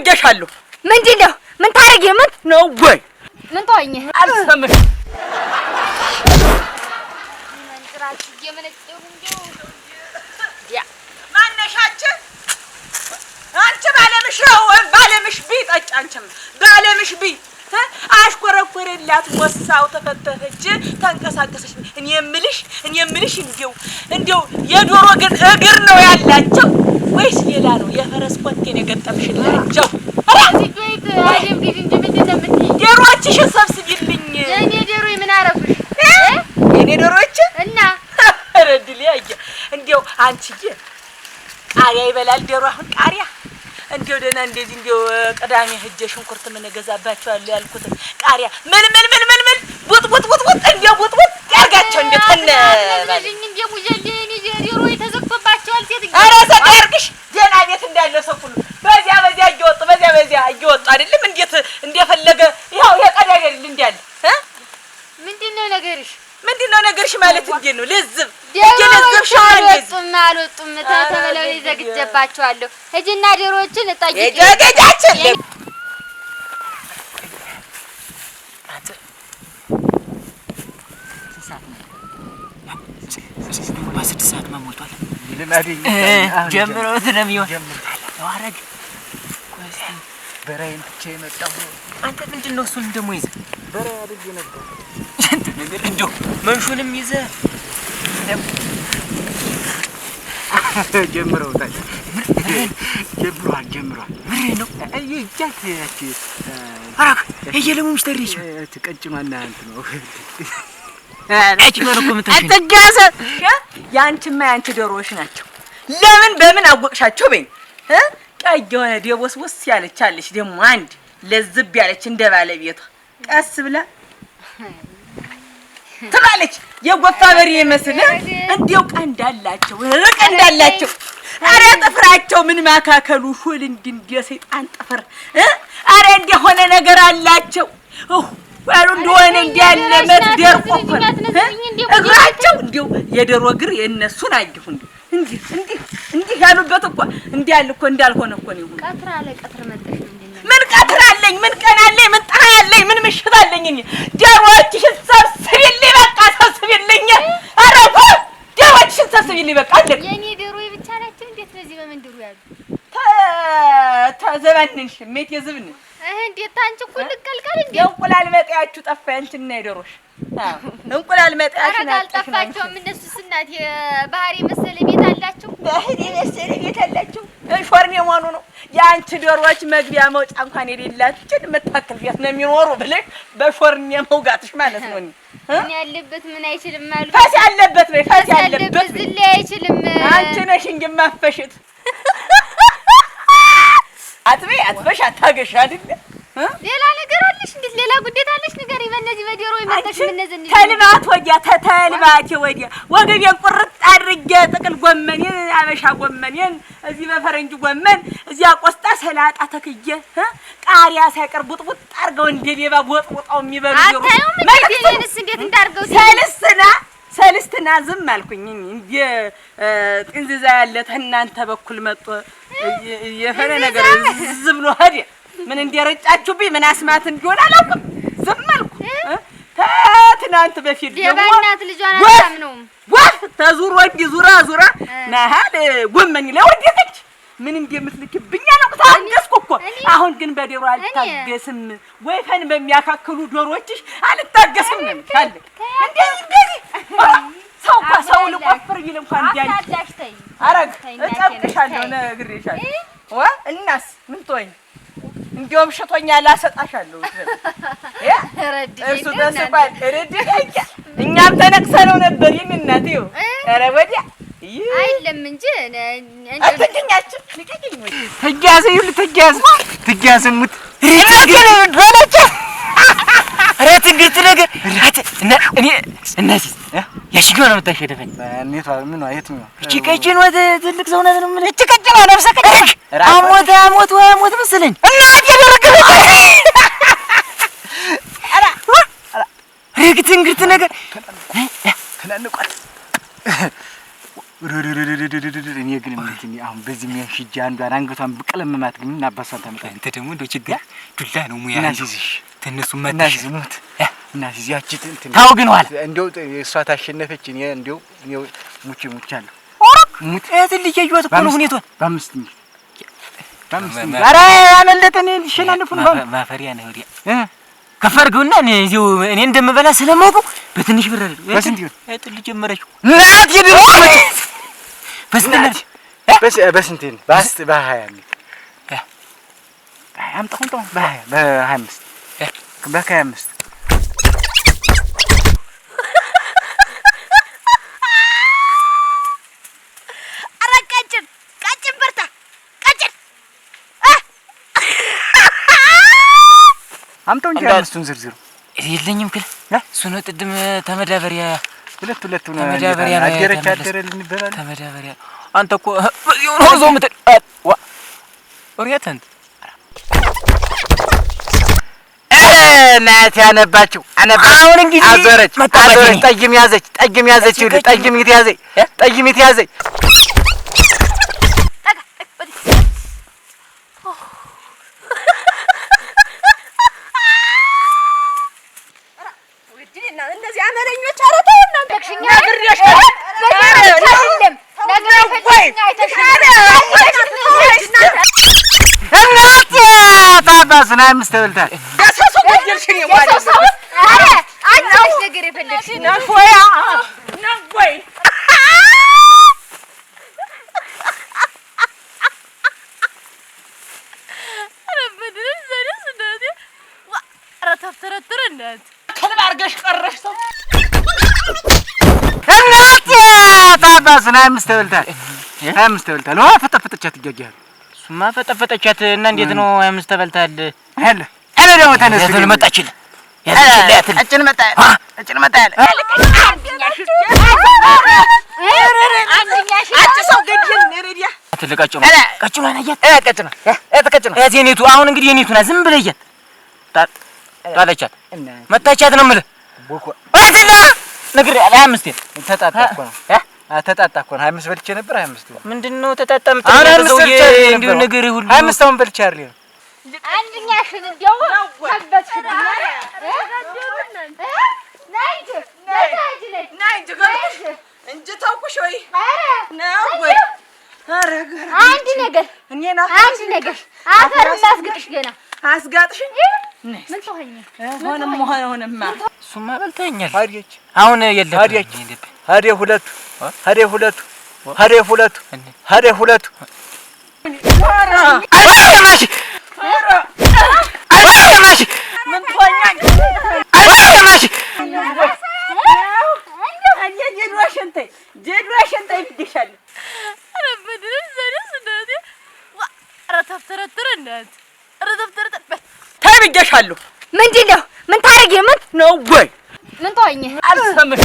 ብዬሻለሁ። ምንድነው? ምን ታረጊ? ምን ነው ወይ? ምን ተወኝ? አልሰምሽ መንጥራት የመነጨው እንደው ያ ማነሻችን አንቺ ባለምሽ ነው ባለምሽ ቢጠጭ አንቺም ባለምሽ ቢ አሽኮረኮረላት ወሳው ተፈተፈች ተንቀሳቀሰች። እኔ የምልሽ እንደው የዶሮ እግር ነው ያላቸው ወይስ ሌላ ነው? የፈረስ ኮቴን የገጠምሽላቸው? ዶሮዎችሽን ሰብስቢልኝ። የኔ ዶሮ ምን አረጉሽ? የኔ ዶሮዎች እና ረድል ያየ እንደው አንቺዬ ቃሪያ ይበላል ዶሮ። አሁን ቃሪያ እንደው ደህና እንደዚህ እንደው ቅዳሜ ሂጅ ሽንኩርት ምን እገዛባቸዋለሁ ያልኩት ቃሪያ ምን ቡጥ እንደው ቡጥ ያርጋቸው እንደው ተነ ባልኝ እንደው ሙጀሌ እኔ ዶሮ የተዘግቶባቸዋል። ሴት ኧረ ሰጣርግሽ ደህና ቤት እንዳለ ሰው ሁሉ በዚያ እየወጡ አይደለም እንዴት እንደፈለገ ይኸው የቀዳዳ አይደል እንዳለ ምንድነው ነገርሽ ማለት እንዴት ነው? ለዝብ እየለዘብሽ አልወጡም ተበለው ይዘግጀባቸዋለሁ። ሂጂና ዶሮዎችን እጣቂ የገገጃችን በስድስት ሰዓት መሞቷል። ጀምሮት ነው የሚሆን አረግ በራይን ብቻ የመጣው አንተ ምንድነው? እሱን ደግሞ ይዘህ በራይ አድርጌ ነበር አንተ ነገር እንደው መንሹንም ይዘህ ጀምሯል። ምሬ ነው እያት ያቺ አራክ እየለሙ ምስተሪሽ ትቀጭማና አንተ ነው አራክ ነው ኮምታሽ አትጋሰ ያንቺማ ያንቺ ዶሮዎች ናቸው። ለምን በምን አወቅሻቸው? በይ ቀይ የሆነ ደቦስቦስ ያለቻለች ደግሞ አንድ ለዝብ ያለች እንደ ባለቤቷ ቀስ ብላ ትላለች። የጎፋ በሬ ይመስል እንዴው ቀንዳላቸው አረ ጥፍራቸው ምን ማካከሉ ሹል እንደ ሰይጣን ጥፍር አረ እንደሆነ ነገር አላቸው። ወሩ እንደሆነ እንዲያለ መስደር ቆፈን እግራቸው እንደው የዶሮ እግር የነሱን አየሁ እንዲህ ያሉበት እኮ እንዲያል እኮ እንዳልሆነ እኮ ነው። ቀጥራ ለቀጥር መጣሽ ምንድነው? ምን ቀጥር አለኝ? ምን ቀን አለኝ? ምን ጣይ አለኝ? ምን ምሽት አለኝ? እኔ ዶሮዎችሽን ሰብስቢልኝ በቃ ሰብስቢልኝ። ኧረ ዶሮዎችሽን ሰብስቢልኝ በቃ አለኝ። የኔ ዶሮ ብቻ ናቸው እንዴት በዚህ በመንደሩ ያሉ ተዘባንሽ ሜት የዝብን እንዴት አንቺ እኮ ልቀልቀል እንዴ? እንቁላል መጣያችሁ ጠፋ አንቺና የዶሮሽ እንቁላል መጣያችሁ አልጠፋቸውም። እነሱስ እናት የባህሪ መሰለ ቤት አላቸው። ባህሪ መሰለ ቤት አላቸው። ሾርኔ መሆኑ ነው። የአንቺ ዶሮዎች መግቢያ መውጫ እንኳን የሌላቸው የምታክል ቤት ነው የሚኖሩ ብለሽ በሾርኔ መውጋትሽ ማለት ነው። እኔ ያለበት ምን አይችልም ማለት ፈስ ያለበት በይ ፈስ ያለበት ዝለ አይችልም። አንቺ ነሽ እንጂ ማፈሽት አትበይ አትፈሽ አታገሽ አይደል? ሌላ ነገር አለሽ እንዴ? ሌላ ጉዴት አለሽ? ንገሪ። በእነዚህ በዶሮ ይመጣሽ ምን ነዘን ተልማት ወዲያ ተልማት ወዲያ ወገቤን ቁርጥ አድርጌ ጥቅል ጎመኔን አበሻ ጎመኔን እዚህ በፈረንጅ ጎመን እዚያ ቆስጣ ሰላጣ ተክዬ ቃሪያ ሳይቀር ቡጥቡጥ አድርገው እንደ ሌባ ቦጥቡጣው የሚበሉ ዶሮ ማለትስ እንዴት እንዳርገው ሰልስትና ዝም አልኩኝ። እንደ ጥንዝዛ ያለ እናንተ በኩል መጥቶ የፈነ ነገር ዝም ብሎ ሄደ። ምን እንደረጫችሁብኝ ምን አስማት እንደሆነ አላውቅም። ዝም አልኩ። ትናንት በፊት ደግሞ የባናት ልጇን አታምነውም። ወፍ ተዙሮ እንዲህ ዙራ መሀል ጎመን ላይ ወደቀች። ምን እንደምትልክብኝ አላውቅም። ታገስኩ እኮ አሁን ግን በዶሮ አልታገስም። ወይፈን በሚያካክሉ ዶሮዎችሽ አልታገስም ነው ታለ እንደዚህ ሰው ሰው ልቆፍር ይል እንኳን እንዲያልሽ አረግ እጠብቅሻለሁ ነግሬሻለሁ። እናስ ምን ትሆኝ እንዲያውም ሽቶኛል አሰጣሻለሁ። እሱ ተስቋል ረድቀኛ እኛም ተነቅሰነው ነበር እናቴው። ኧረ ወዲያ አይደለም እንጂ አትንኛችሁ ልቀቂኝ ወይ ትጋዘሙት ትግርት ነገር እኔ እናቴ ያሽገው ነው የምታሸደፈኝ። እኔቷ ምን ነው የትኛው እቺ ቀጭን ወደ ትልቅ ሰው ነው ምን እቺ ቀጭን ነው ነፍሰ ቀጭን አሞት መሰለኝ እናቴ ደረገበች። ትንግርት ነገር ተናንቋል። እኔ ግን እንትን አሁን በዚህ የሚያሽጃ አንዷን አንገቷን ብቀለምማት ግን እናባሷን ታመጣ አንተ ደግሞ እንደው ችግር ዱላ ነው ሙያ እናዚሽ ተነሱ መታሽ ሙት እናዚሽ ያቺ እንትን ታው ግን ዋል እንደው እሷ ታሸነፈች እኔ እንደው ሙቻለሁ ሙት እትልጅ ያዩት እኮ ነው ሁኔታውን በአምስት ኧረ ያመለጠኝ ሊሸናነፉ ነው ማፈሪያ ነው ወዲያ ከፈርጉና እዚው እኔ እንደምበላ ስለማውቀው በትንሽ ብር አይደል በስንት ይሁን እጥል ጀመረችው ናት ይድረስ በስንት ነው ባስት በ20 ነው አምጣው በ25 በ25 ቀጭን በርታ ቀጭን አምጣው እንጂ አምስቱን ዝርዝሩ የለኝም ክል እሱን ጥድም ተመዳበሪያ ሁለት ነው ተመዳበሪያ አደረልን ይበላል ተመዳበሪያ አንተ እኮ ነው ዞም ዋ ኦሪያተን ናት ያነባችው አሁን እንግዲህ አዞረች ጠይም ያዘች ይሉ ጠይም ይያዘኝ እነዚህ አመለኞች አረተውና ተክሽኛ ግርሽ እናት ታባስና አምስት ተበልታል ያሰሶ ገደልሽኝ ማለት ነው አረ አንቺ ነገር የፈለግሽ ነው ፎያ ነው ወይ ረበድን ዘነስ እንደዚህ ረተፍተረተረ እንደት ከልባርገሽ ቀረሽ ሰው እናት ታባስና አምስት ተበልታል ዋ ፈጠፈጠቻት ይገኛል ሱማ ፈጠፈጠቻት እና እንዴት ነው አምስት ተበልታል አለ አለ ደግሞ ተነስ ግን መጣችል ቀጭን መጣ አንቺ ሰው ገድል ነሬዲያ አትልቃጭ ነው ቀጭኑ አያት ቀጭኑ የኔቱ አሁን እንግዲህ የኔቱና ዝም ብለያት ጣለቻት መታቻት ነው የምልህ ቦኮ አይተላ ነገር ያለ 25 ተጣጣ እኮ ነው 25 በልቼ ነበር 25 ምንድነው ተጣጣም ተዘው እንዲሁ ነገር ሁሉ 25 አሁን በልቼ አይደል አንድኛሽን እንደው ሰበትሽ እንጂ ታውቁሽ ወይ ነው ወይ አንድ ነገር አፈር ማስገጥሽ ገና አስጋጥሽኝ ምን ተሆኝ ሆነማ ሱማ በልተኛል ሀዲች አሁን የለም ሀዲች ሁለቱ ምን ተሆኛኝ ጀድራሽን ይፍዲሻል ረበድን ዘነስ እንደዚህ ረተፍተረተረ እንደት ረተፍተረተረ ታብጀሻለሁ ምንድነው ምን ታረጊ ምን ነው ወይ ምን ተወኝ አልሰምሽ